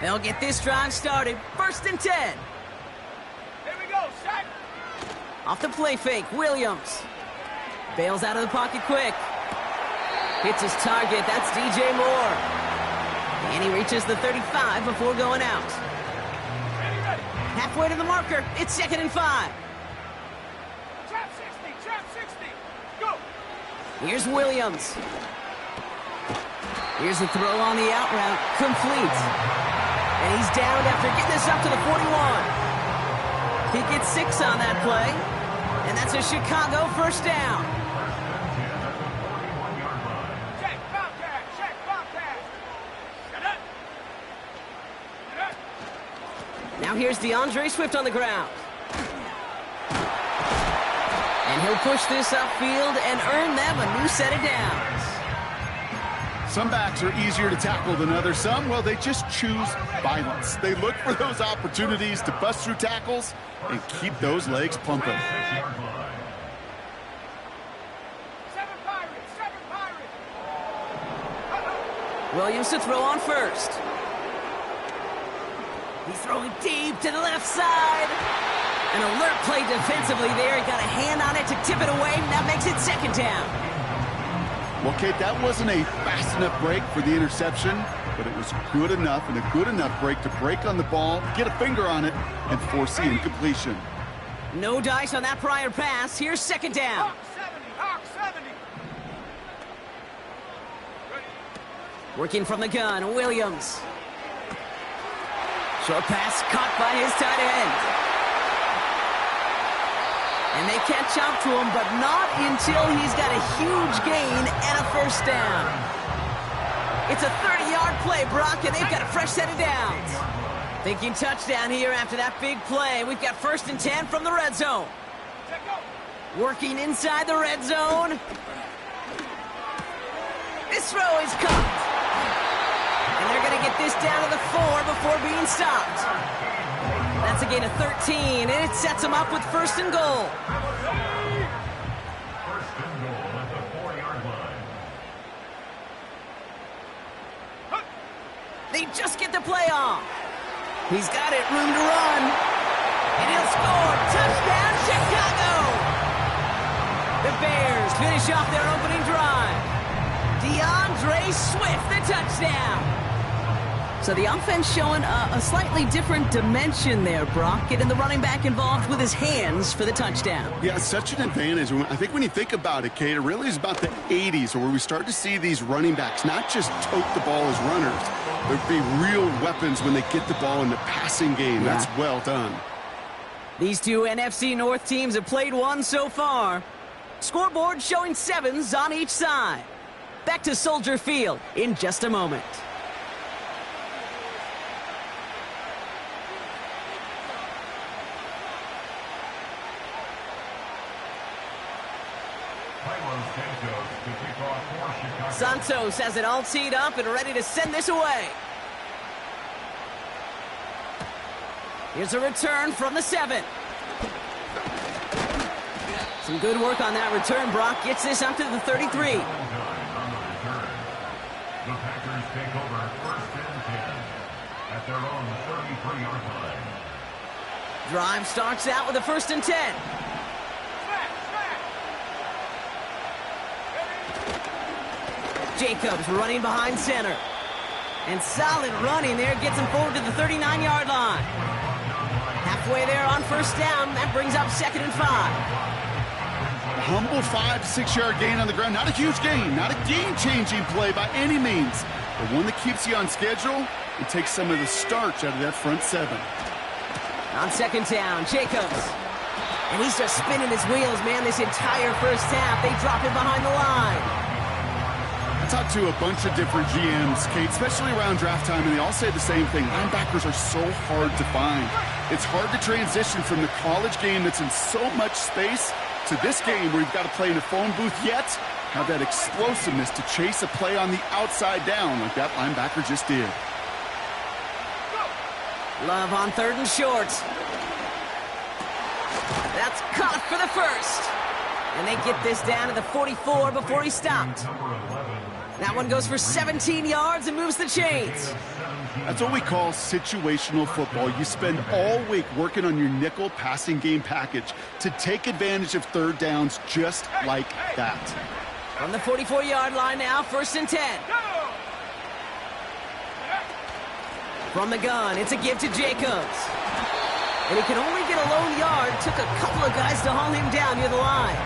They'll get this drive started. 1st and 10. Here we go, set. Off the play fake, Williams. Bails out of the pocket quick. Hits his target, that's DJ Moore. And he reaches the 35 before going out. Ready, ready. Halfway to the marker, it's 2nd and 5. Trap 60, go. Here's Williams. Here's the throw on the out route, complete. And he's down after getting this up to the 41. He gets 6 on that play. And that's a Chicago 1st down. Check, Bobcat, check, Bobcat. Get up. Get up. Now here's DeAndre Swift on the ground. And he'll push this upfield and earn them a new set of downs. Some backs are easier to tackle than others. Some, well, they just choose violence. They look for those opportunities to bust through tackles and keep those legs pumping. 7 Pirates, 7 Pirates. Williams to throw on first. He's throwing deep to the left side. An alert play defensively there. He got a hand on it to tip it away, and that makes it 2nd down. Well, Kate, that wasn't a fast enough break for the interception, but it was good enough and a good enough break to break on the ball, get a finger on it, and force the incompletion. No dice on that prior pass. Here's 2nd down. Hawk 70. Ready. Working from the gun, Williams. Short pass caught by his tight end. And they catch up to him, but not until he's got a huge gain and a 1st down. It's a 30-yard play, Brock, and they've got a fresh set of downs. Thinking touchdown here after that big play. We've got 1st and 10 from the red zone. Check go. Working inside the red zone. This throw is caught. And they're going to get this down to the 4 before being stopped. That's a gain of 13, and it sets them up with 1st and goal. 1st and goal at the 4-yard line. They just get the play off. He's got it, room to run. And he'll score. Touchdown, Chicago! The Bears finish off their opening drive. DeAndre Swift, the touchdown. So the offense showing a slightly different dimension there, Brock. Getting the running back involved with his hands for the touchdown. Yeah, it's such an advantage. I think when you think about it, Kate, it really is about the 80s where we start to see these running backs not just tote the ball as runners. There'd be real weapons when they get the ball in the passing game. Yeah. That's well done. These two NFC North teams have played one so far. Scoreboard showing 7s on each side. Back to Soldier Field in just a moment. Santos has it all teed up and ready to send this away. Here's a return from the 7. Some good work on that return. Brock gets this up to the 33. The Packers take over 1st and 10 at their own 33-yard line. Drive starts out with a 1st and 10. Jacobs running behind center. And solid running there gets him forward to the 39-yard line. Halfway there on 1st down. That brings up 2nd and 5. Humble 5 to 6-yard gain on the ground. Not a huge gain. Not a game-changing play by any means. But one that keeps you on schedule and takes some of the starch out of that front 7. On 2nd down, Jacobs. And he's just spinning his wheels, man, this entire 1st half. They drop him behind the line. I talked to a bunch of different GMs, Kate, especially around draft time, and they all say the same thing. Linebackers are so hard to find. It's hard to transition from the college game that's in so much space to this game where you've got to play in a phone booth, yet have that explosiveness to chase a play on the outside down like that linebacker just did. Love on 3rd and short. That's caught for the 1st. And they get this down to the 44 before he stopped. That one goes for 17 yards and moves the chains. That's what we call situational football. You spend all week working on your nickel passing game package to take advantage of third downs just like that. From the 44-yard line now, 1st and 10. From the gun, it's a give to Jacobs. And he can only get a lone yard. Took a couple of guys to haul him down near the line.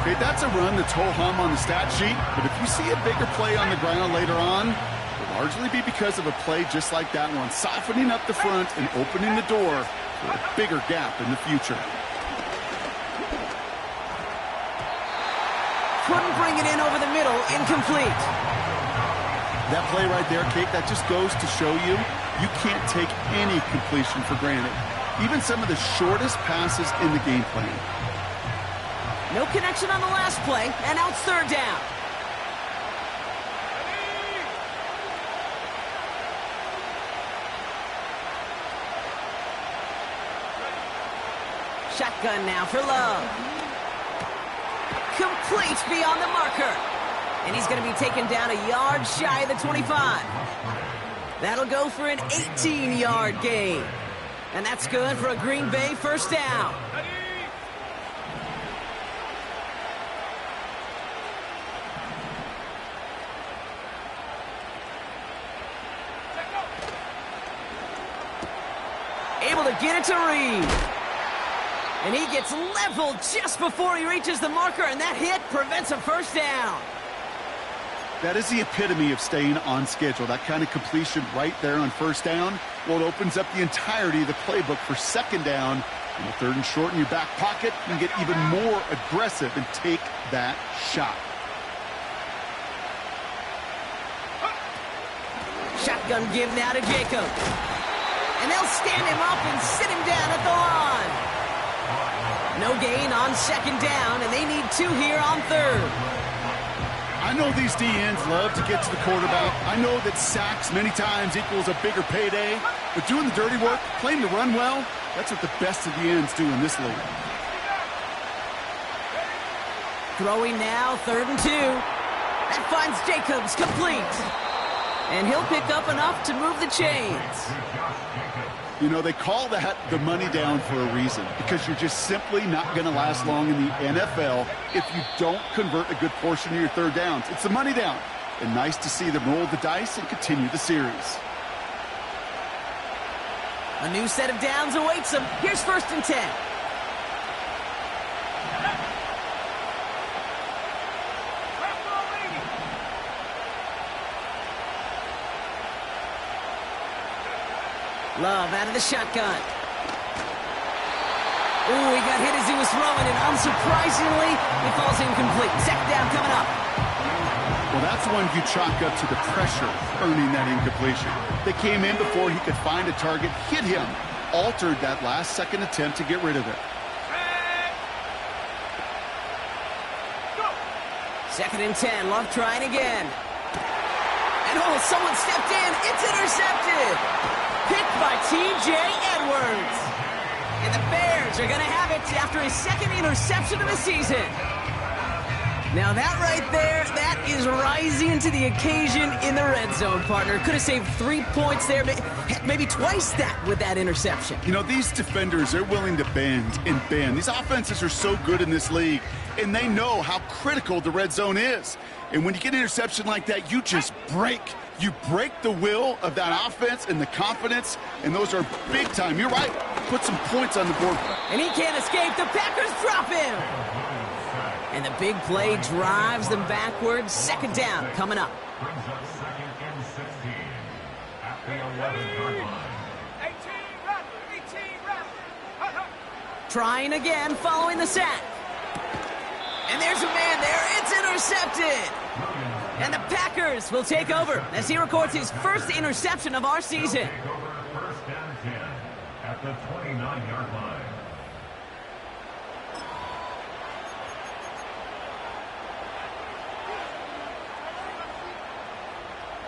Okay, that's a run that's ho-hum on the stat sheet, but if you see a bigger play on the ground later on, it'll largely be because of a play just like that one, softening up the front and opening the door for a bigger gap in the future. Couldn't bring it in over the middle, incomplete. That play right there, Kate, that just goes to show you can't take any completion for granted. Even some of the shortest passes in the game plan. No connection on the last play, and now it's 3rd down. Shotgun now for Love. Complete beyond the marker. And he's going to be taken down a yard shy of the 25. That'll go for an 18-yard gain. And that's good for a Green Bay 1st down. Able to get it to Reed. And he gets leveled just before he reaches the marker, and that hit prevents a 1st down. That is the epitome of staying on schedule. That kind of completion right there on 1st down. Well, it opens up the entirety of the playbook for 2nd down. In the 3rd and short in your back pocket, you can get even more aggressive and take that shot. Shotgun give now to Jacob. And they'll stand him up and sit him down at the line. No gain on 2nd down, and they need 2 here on 3rd. I know these DNs love to get to the quarterback. I know that sacks many times equals a bigger payday. But doing the dirty work, playing to run well, that's what the best of the ends do in this league. Throwing now, 3rd and 2. That finds Jacobs complete. And he'll pick up enough to move the chains. You know, they call that the money down for a reason, because you're just simply not going to last long in the NFL if you don't convert a good portion of your 3rd downs. It's the money down. And nice to see them roll the dice and continue the series. A new set of downs awaits them. Here's 1st and 10. Love out of the shotgun. Ooh, he got hit as he was throwing, and unsurprisingly, it falls incomplete. 2nd down coming up. Well, that's one you chalk up to the pressure earning that incompletion. They came in before he could find a target, hit him, altered that last 2nd attempt to get rid of it. 2nd and 10, Love trying again. And oh, someone stepped in. It's intercepted. Picked by T.J. Edwards. And the Bears are going to have it after his 2nd interception of the season. Now that right there, that is rising to the occasion in the red zone, partner. Could have saved 3 points there, maybe twice that with that interception. You know, these defenders, they're willing to bend and bend. These offenses are so good in this league, and they know how critical the red zone is. And when you get an interception like that, you just break. You break the will of that offense and the confidence, and those are big time. You're right. Put some points on the board. And he can't escape. The Packers drop him. And the big play drives them backwards. 2nd down coming up. Brings up 2nd and 16 at the 11-yard line. 18 Rattler. Trying again following the sack. And there's a man there. It's intercepted. And the Packers will take over as he records his 1st interception of our season. Take over 1st and 10 at the 29-yard line.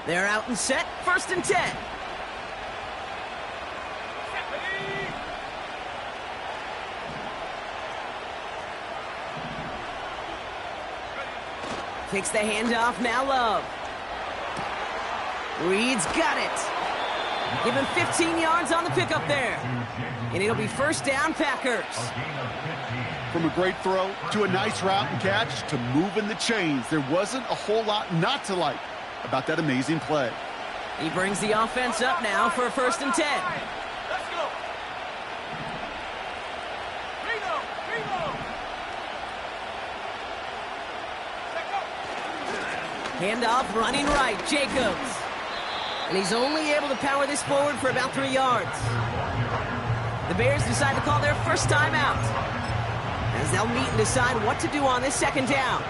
They're out and set. 1st and 10. Takes the handoff, now Love. Reed's got it. Give him 15 yards on the pickup there. And it'll be first down, Packers. From a great throw to a nice route and catch to moving the chains, there wasn't a whole lot not to like about that amazing play. He brings the offense up now for a 1st and 10. Let's go. Reload. Check out. Handoff running right, Jacobs. And he's only able to power this forward for about 3 yards. The Bears decide to call their first timeout, as they'll meet and decide what to do on this 2nd down.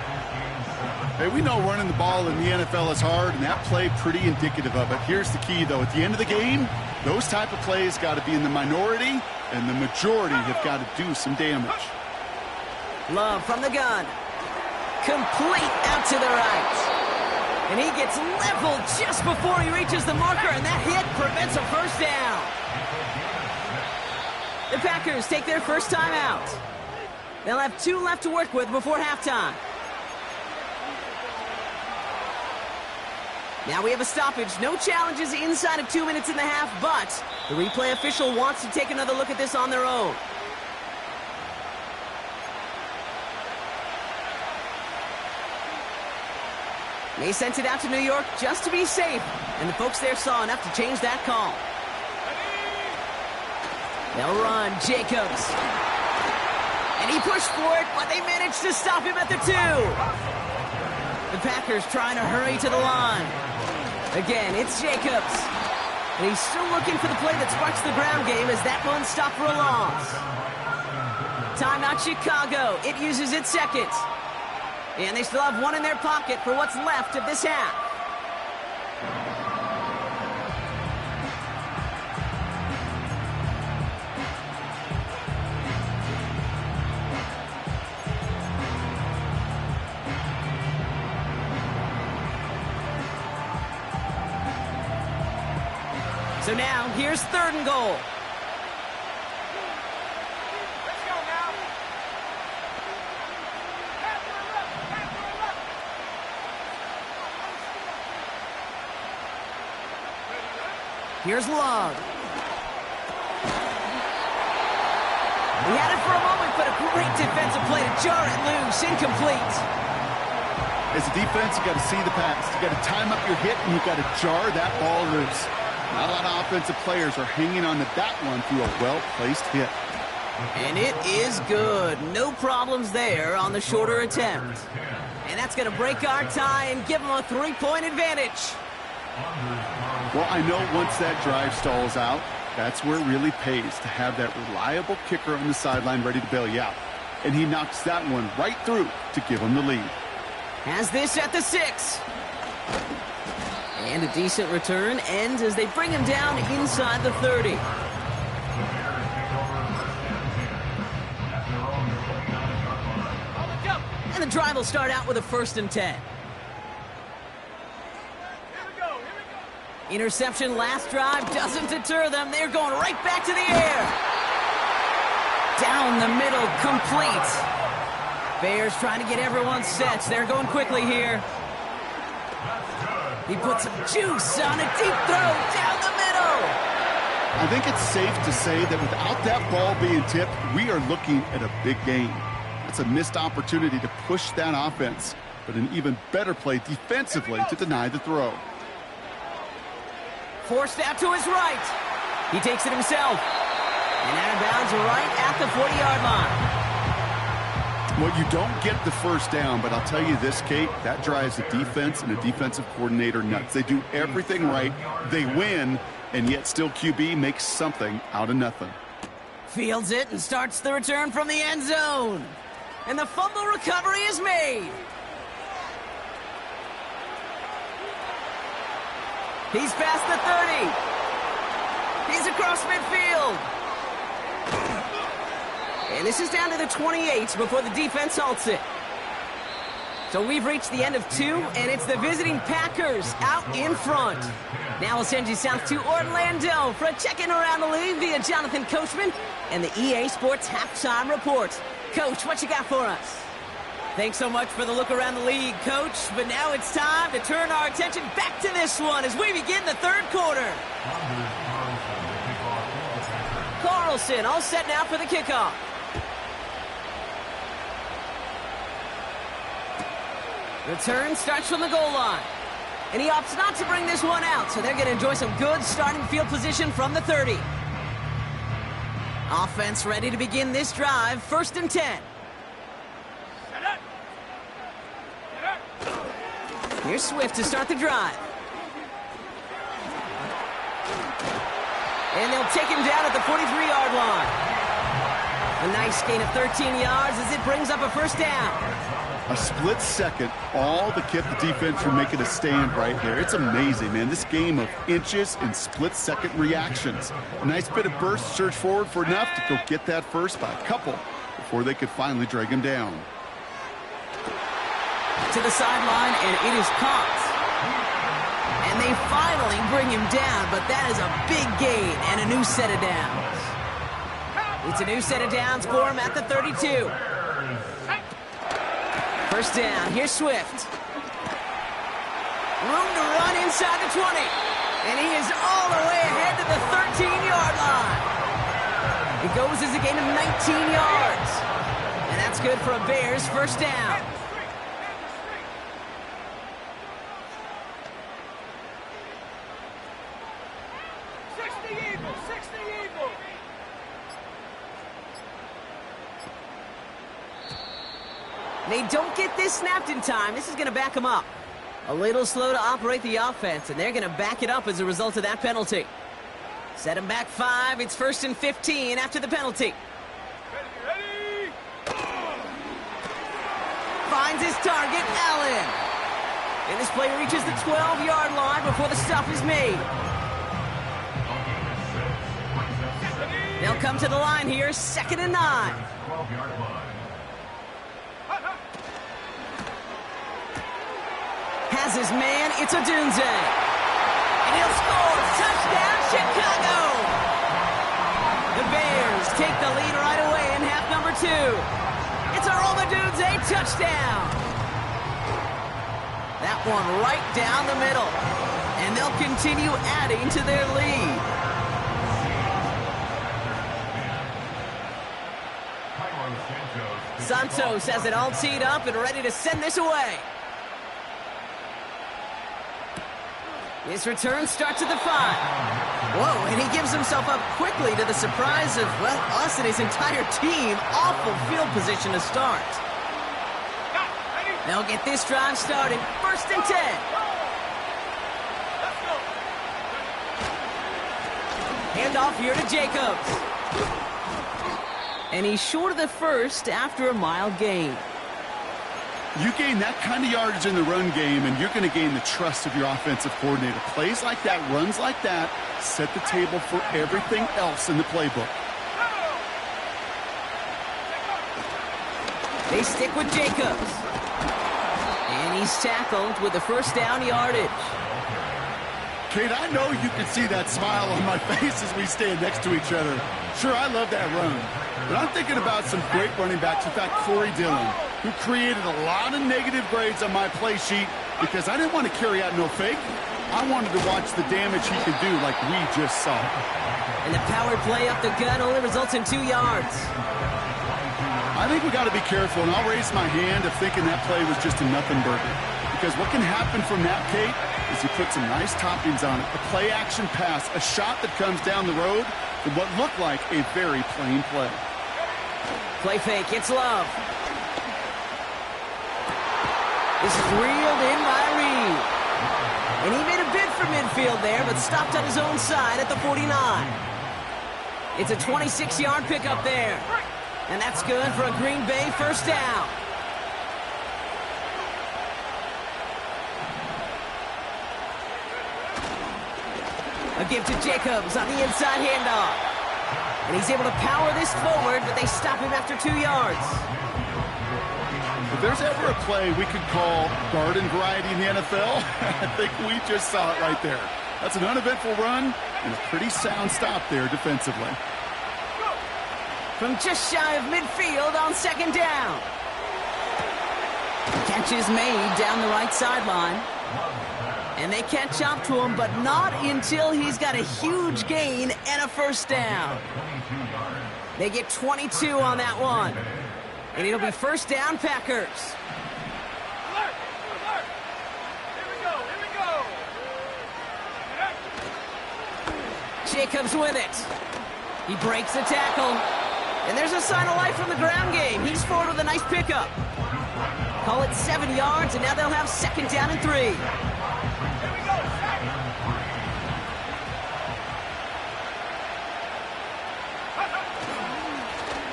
Hey, we know running the ball in the NFL is hard, and that play pretty indicative of it. Here's the key, though. At the end of the game, those type of plays got to be in the minority, and the majority have got to do some damage. Love from the gun. Complete out to the right. And he gets leveled just before he reaches the marker, and that hit prevents a 1st down. The Packers take their first time out. They'll have 2 left to work with before halftime. Now we have a stoppage. No challenges inside of 2 minutes and a half, but the replay official wants to take another look at this on their own. They sent it out to New York just to be safe, and the folks there saw enough to change that call. They'll run, Jacobs. And he pushed for it, but they managed to stop him at the 2. The Packers trying to hurry to the line. Again, it's Jacobs. And he's still looking for the play that sparks the ground game as that one stopped for a loss. Timeout Chicago. It uses its 2nd. And they still have 1 in their pocket for what's left of this half. So now, here's 3rd and goal. Let's go now. Back to the left. Here's Love. He had it for a moment, but a great defensive play to jar it loose. Incomplete. As a defense, you got to see the pass. You got to time up your hit, and you got to jar that ball loose. Not a lot of offensive players are hanging on to that one through a well-placed hit. And it is good. No problems there on the shorter attempt. And that's going to break our tie and give them a 3-point advantage. Well, I know once that drive stalls out, that's where it really pays to have that reliable kicker on the sideline ready to bail you out. And he knocks that one right through to give him the lead. Has this at the 6. And a decent return ends as they bring him down inside the 30. And the drive will start out with a 1st and 10. Interception last drive doesn't deter them. They're going right back to the air. Down the middle, complete. Bears trying to get everyone set. They're going quickly here. He puts some juice on a deep throw down the middle. I think it's safe to say that without that ball being tipped, we are looking at a big game. It's a missed opportunity to push that offense, but an even better play defensively to deny the throw. Forced out to his right. He takes it himself. And out of bounds right at the 40-yard line. Well, you don't get the 1st down, but I'll tell you this, Kate, that drives the defense and the defensive coordinator nuts. They do everything right. They win, and yet still QB makes something out of nothing. Fields it and starts the return from the end zone. And the fumble recovery is made. He's past the 30. He's across midfield. And this is down to the 28 before the defense halts it. So we've reached the end of 2, and it's the visiting Packers out in front. Now we'll send you south to Orlando for a check-in around the league via Jonathan Coachman and the EA Sports Halftime Report. Coach, what you got for us? Thanks so much for the look around the league, Coach. But now it's time to turn our attention back to this one as we begin the third quarter. Carlson all set now for the kickoff. Return starts from the goal line. And he opts not to bring this one out, so they're going to enjoy some good starting field position from the 30. Offense ready to begin this drive, 1st and 10. Here's Swift to start the drive. And they'll take him down at the 43-yard line. A nice gain of 13 yards as it brings up a 1st down. A split second, all that kept the defense from making a stand right there. It's amazing, man. This game of inches and split-second reactions. A nice bit of burst, surge forward for enough to go get that first by a couple before they could finally drag him down. To the sideline, and it is caught. And they finally bring him down, but that is a big gain and a new set of downs. It's a new set of downs for him at the 32. 1st down, here's Swift. Room to run inside the 20. And he is all the way ahead to the 13-yard line. It goes as a gain of 19 yards. And that's good for a Bears 1st down. They don't get this snapped in time. This is going to back them up. A little slow to operate the offense, and they're going to back it up as a result of that penalty. Set him back 5. It's 1st and 15 after the penalty. Ready. Finds his target, Allen. And this play reaches the 12-yard line before the stop is made. They'll come to the line here, 2nd and 9. 12-yard line. Has his man, it's a Dunze. And he'll score. Touchdown, Chicago! The Bears take the lead right away in half number 2. It's a Dunze touchdown. That one right down the middle. And they'll continue adding to their lead. Santos has it all teed up and ready to send this away. His return starts at the 5. Whoa, and he gives himself up quickly to the surprise of, well, us and his entire team. Awful field position to start. They'll get this drive started. 1st and 10. Handoff here to Jacobs. And he's short of the first after a mile gain. You gain that kind of yardage in the run game, and you're going to gain the trust of your offensive coordinator. Plays like that, runs like that, set the table for everything else in the playbook. They stick with Jacobs. And he's tackled with the 1st down yardage. Kate, I know you can see that smile on my face as we stand next to each other. Sure, I love that run. But I'm thinking about some great running backs. In fact, Corey Dillon, who created a lot of negative grades on my play sheet because I didn't want to carry out no fake. I wanted to watch the damage he could do like we just saw. And the power play up the gut only results in 2 yards. I think we got to be careful, and I'll raise my hand of thinking that play was just a nothing burger. Because what can happen from that, Kate, is you put some nice toppings on it. A play-action pass, a shot that comes down the road with what looked like a very plain play. Play fake, it's Love. This is reeled in by Reed. And he made a bid for midfield there, but stopped on his own side at the 49. It's a 26-yard pickup there. And that's good for a Green Bay 1st down. A give to Jacobs on the inside handoff. And he's able to power this forward, but they stop him after 2 yards. If there's ever a play we could call garden variety in the NFL, I think we just saw it right there. That's an uneventful run and a pretty sound stop there defensively. From just shy of midfield on 2nd down. Catch is made down the right sideline. And they catch up to him, but not until he's got a huge gain and a first down. They get 22 on that one. And it'll be first down, Packers. Alert! Alert! Here we go! Here we go! Jacobs with it. He breaks the tackle. And there's a sign of life from the ground game. He's forward with a nice pickup. Call it 7 yards, and now they'll have second down and 3. Here we go!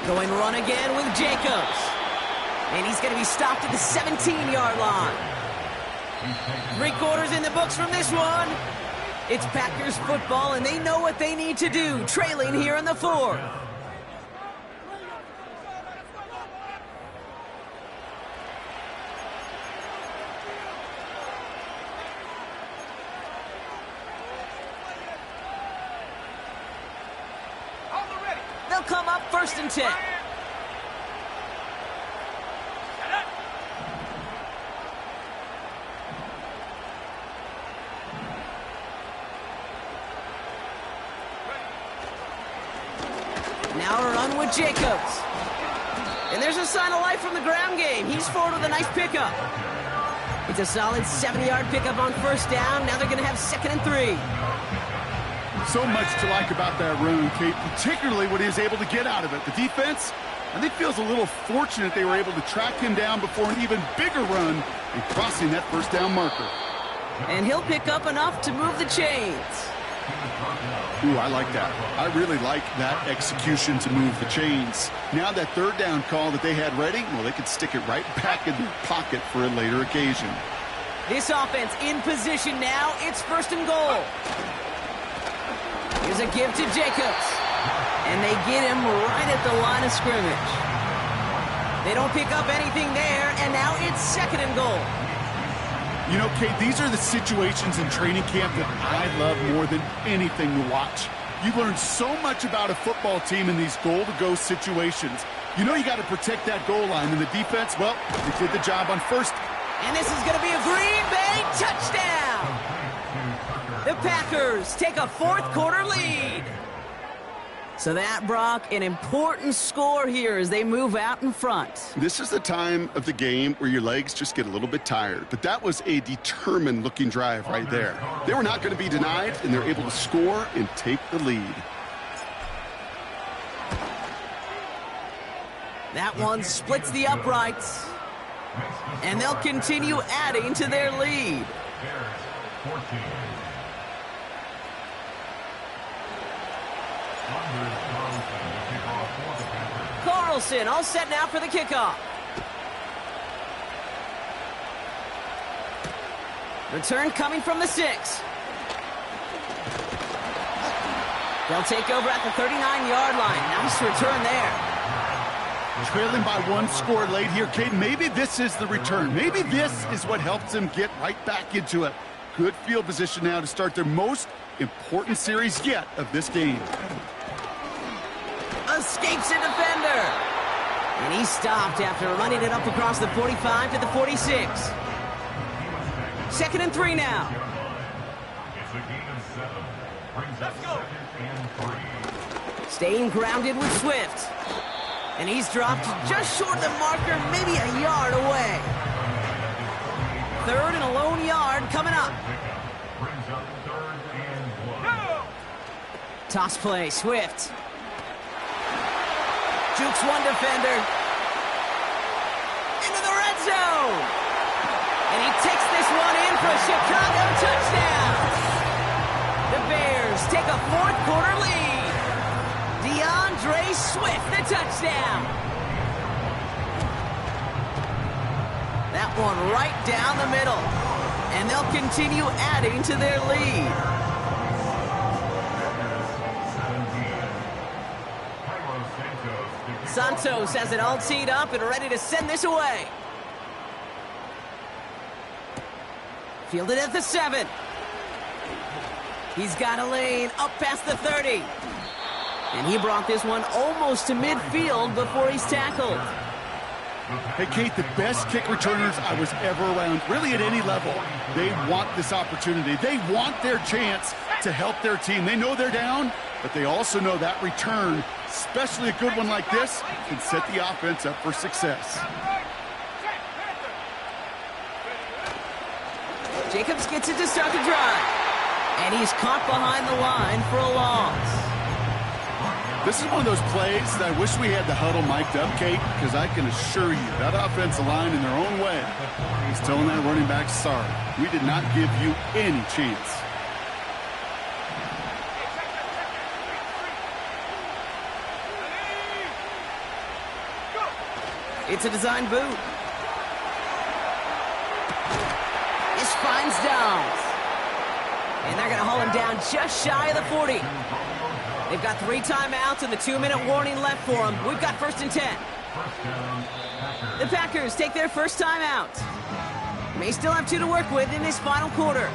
Going run again with Jacobs. And he's going to be stopped at the 17-yard line. 3 quarters in the books from this one. It's Packers football, and they know what they need to do, trailing here in the 4th. They'll come up first and 10. Now a run with Jacobs. And there's a sign of life from the ground game. He's forward with a nice pickup. It's a solid 70-yard pickup on first down. Now they're going to have second and 3. So much to like about that run, Kate, particularly what he was able to get out of it. The defense, I think, feels a little fortunate they were able to track him down before an even bigger run and crossing that first down marker. And he'll pick up enough to move the chains. Ooh, I like that. I really like that execution to move the chains. Now that third down call that they had ready, well, they could stick it right back in their pocket for a later occasion. This offense in position now. It's first and goal. Here's a give to Jacobs. And they get him right at the line of scrimmage. They don't pick up anything there, and now it's second and goal. You know, Kate, these are the situations in training camp that I love more than anything to watch. You learn so much about a football team in these goal-to-go situations. You know you got to protect that goal line, and the defense, well, they did the job on first. And this is going to be a Green Bay touchdown. The Packers take a fourth-quarter lead. So that, Brock, an important score here as they move out in front. This is the time of the game where your legs just get a little bit tired. But that was a determined-looking drive right there. They were not going to be denied, and they're able to score and take the lead. That one splits the uprights. And they'll continue adding to their lead. Carlson all set now for the kickoff. Return coming from the 6. They'll take over at the 39-yard line. Nice return there. Trailing by 1 score late here, Kate. Maybe this is the return. Maybe this is what helps them get right back into it. Good field position now to start their most important series yet of this game. Escapes a defender. And he stopped after running it up across the 45 to the 46. Second and 3 now. It's a gain of 7. Brings up second and 3. Staying grounded with Swift. And he's dropped just short of the marker, maybe a yard away. Third and a lone yard coming up. Brings up third and 1. Toss play, Swift. Jukes one defender. Into the red zone. And he takes this one in for a Chicago touchdown. The Bears take a fourth-quarter lead. DeAndre Swift, the touchdown. That one right down the middle. And they'll continue adding to their lead. Santos has it all teed up and ready to send this away. Fielded at the 7. He's got a lane up past the 30. And he brought this one almost to midfield before he's tackled. Hey, Kate, the best kick returners I was ever around, really at any level, they want this opportunity. They want their chance to help their team. They know they're down, but they also know that return, especially a good one like this, can set the offense up for success. Jacobs gets it to start the drive. And he's caught behind the line for a loss. This is one of those plays that I wish we had the huddle mic'd up, Kate, because I can assure you that offensive line in their own way is telling that running back, sorry, we did not give you any chance. It's a design boot. This finds Downs. And they're going to haul him down just shy of the 40. They've got 3 timeouts and the 2-minute warning left for them. We've got 1st and 10. The Packers take their first timeout. May still have 2 to work with in this final quarter.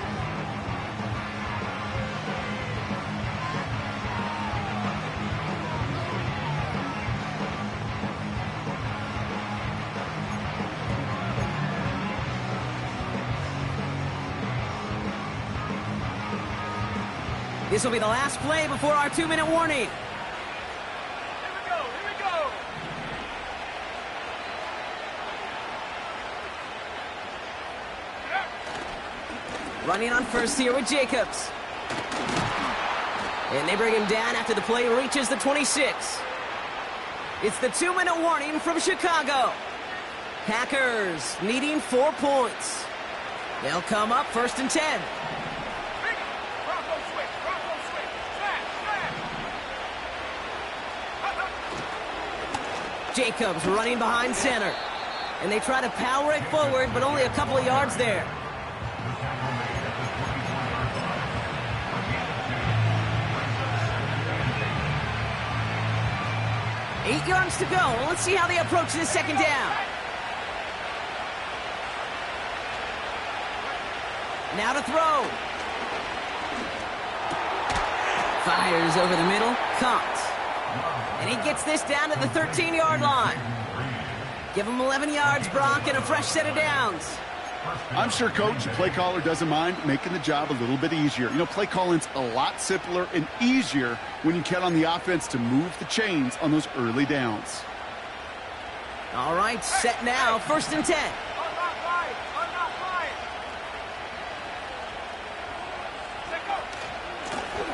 This will be the last play before our 2-minute warning. Here we go, here we go. Running on first here with Jacobs. And they bring him down after the play reaches the 26. It's the 2-minute warning from Chicago. Packers needing 4 points. They'll come up 1st and 10. Jacobs running behind center. And they try to power it forward, but only a couple of yards there. Eight yards to go. Let's see how they approach this 2nd down. Now to throw. Fires over the middle. Caught. And he gets this down to the 13-yard line. Give him 11 yards, Brock, and a fresh set of downs. I'm sure Coach, the play caller, doesn't mind making the job a little bit easier. You know, play calling's a lot simpler and easier when you count on the offense to move the chains on those early downs. All right, set now, 1st and 10.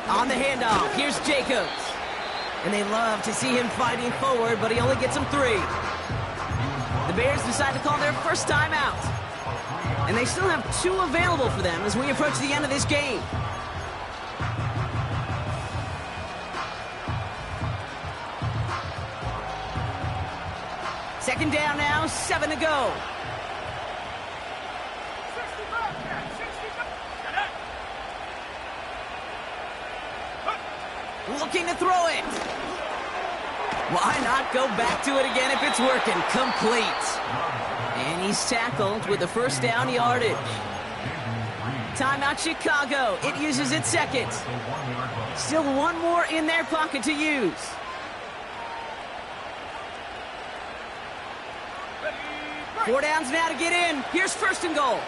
On the handoff, here's Jacobs. And they love to see him fighting forward, but he only gets them 3. The Bears decide to call their first timeout. And they still have 2 available for them as we approach the end of this game. Second down now, 7 to go. Looking to throw it. Why not go back to it again if it's working? Complete. And he's tackled with the 1st down yardage. Timeout Chicago. It uses its 2nd. Still 1 more in their pocket to use. Four downs now to get in. Here's 1st and goal.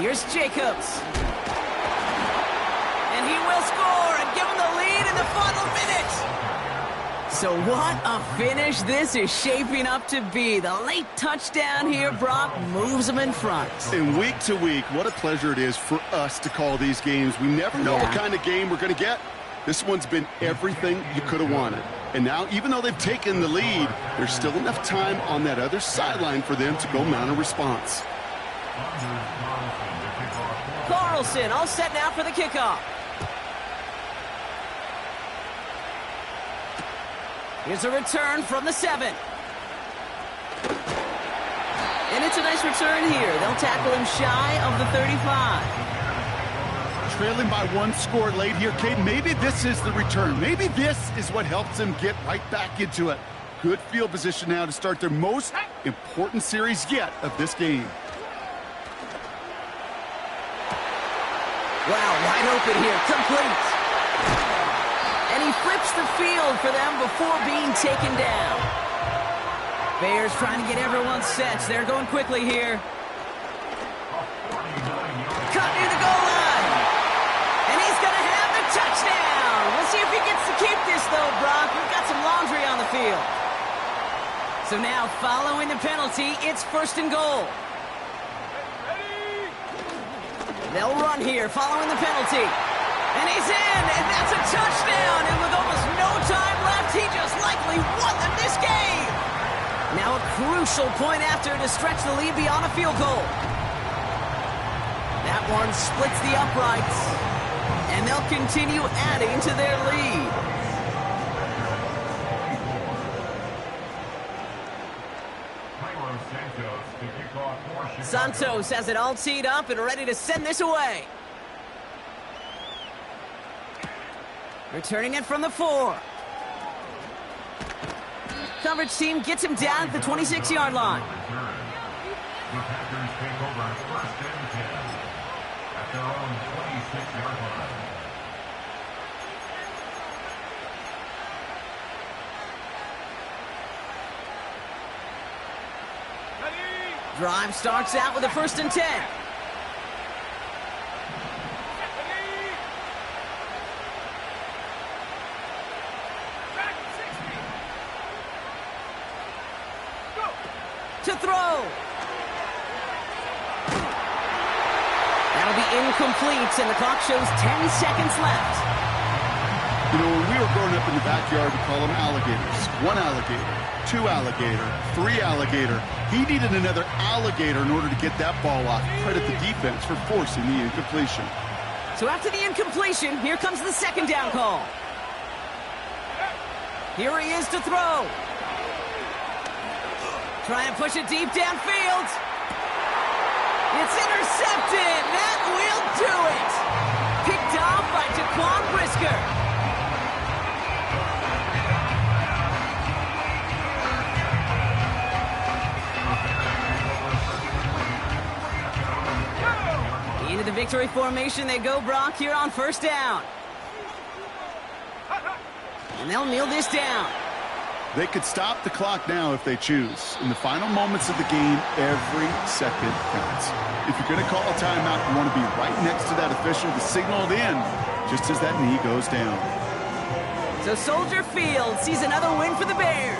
Here's Jacobs. And he will score and give him the lead in the final minute. So what a finish this is shaping up to be. The late touchdown here, Brock, moves them in front. And week to week, what a pleasure it is for us to call these games. We never know what kind of game we're going to get. This one's been everything you could have wanted. And now, even though they've taken the lead, there's still enough time on that other sideline for them to go mount a response. Carlson all set now for the kickoff. Here's a return from the 7. And it's a nice return here. They'll tackle him shy of the 35. Trailing by 1 score late here, Kate. Maybe this is the return. Maybe this is what helps them get right back into it. Good field position now to start their most important series yet of this game. Wow, wide open here, complete. And And he flips the field for them before being taken down. Bears trying to get everyone set. They're going quickly here. Cut near the goal line. And he's going to have the touchdown. We'll see if he gets to keep this, though, Brock. We've got some laundry on the field. So now, following the penalty, it's 1st and goal. They'll run here following the penalty. And he's in, and that's a touchdown. And with almost no time left, he just likely won them this game. Now a crucial point after to stretch the lead beyond a field goal. That one splits the uprights, and they'll continue adding to their lead. Santos has it all teed up and ready to send this away. Returning it from the 4. Coverage team gets him down at the 26-yard line. The Packers take over 1st and 10 at their own 26-yard line. Drive starts out with a 1st and 10. To throw. That'll be incomplete, and the clock shows 10 seconds left. You know, when we were growing up in the backyard, we call them alligators. 1 alligator, 2 alligator, 3 alligator. He needed another alligator in order to get that ball off. Credit the defense for forcing the incompletion. So after the incompletion, here comes the 2nd down call. Here he is to throw. Try and push it deep downfield. It's intercepted. That will do it. Picked off by Jaquan Brisker. Into the victory formation they go, Brock, here on 1st down. And they'll kneel this down. They could stop the clock now if they choose. In the final moments of the game, every second counts. If you're going to call a timeout, you want to be right next to that official to signal it in just as that knee goes down. So Soldier Field sees another win for the Bears.